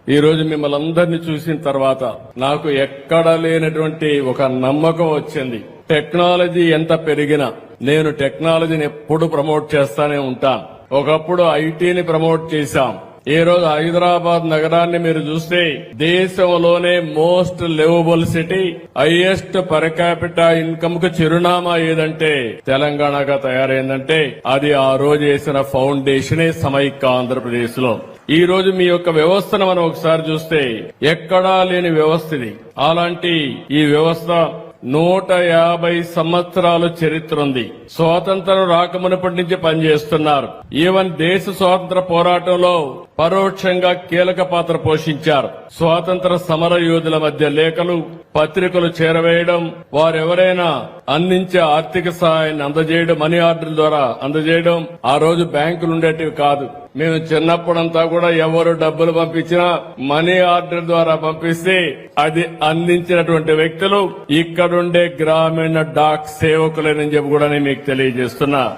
ఈ రోజు మిమ్మల్ని అందరినీ చూసిన తర్వాత నాకు ఎక్కడా లేనటువంటి ఒక నమ్మకం వచ్చింది. టెక్నాలజీ ఎంత పెరిగినా నేను టెక్నాలజీని ఎప్పుడు ప్రమోట్ చేస్తానే ఉంటాను. ఒకప్పుడు ఐటీని ప్రమోట్ చేశాం. ఈ రోజు హైదరాబాద్ నగరాన్ని మీరు చూస్తే దేశంలోనే most liveable city, highest per capita income కు చిరునామా ఏదంటే తెలంగాణగా తయారైందంటే అది ఆ రోజు వేసిన ఫౌండేషనే సమైక్య ఆంధ్రప్రదేశ్ లో. ఈ రోజు మీ యొక్క వ్యవస్థను మనం ఒకసారి చూస్తే ఎక్కడా లేని వ్యవస్థ ఇది. అలాంటి ఈ వ్యవస్థ 150 సంవత్సరాల చరిత్ర ఉంది. స్వాతంత్రం రాకమునప్పటి నుంచి పనిచేస్తున్నారు. ఈవెన్ దేశ స్వాతంత్ర పోరాటంలో పరోక్షంగా కీలక పాత్ర పోషించారు. స్వాతంత్ర సమర యోధుల మధ్య లేఖలు, పత్రికలు చేరవేయడం, వారెవరైనా అందించే ఆర్థిక సహాయాన్ని అందజేయడం, మనీ ఆర్డర్ ద్వారా అందజేయడం. ఆ రోజు బ్యాంకులు ఉండేటివి కాదు. మేము చిన్నప్పుడంతా కూడా ఎవరు డబ్బులు పంపించినా మనీ ఆర్డర్ ద్వారా పంపిస్తే అది అందించినటువంటి వ్యక్తులు ఇక్కడుండే గ్రామీణ డాక్ సేవకులేనని చెప్పి కూడా నేను మీకు తెలియజేస్తున్నా.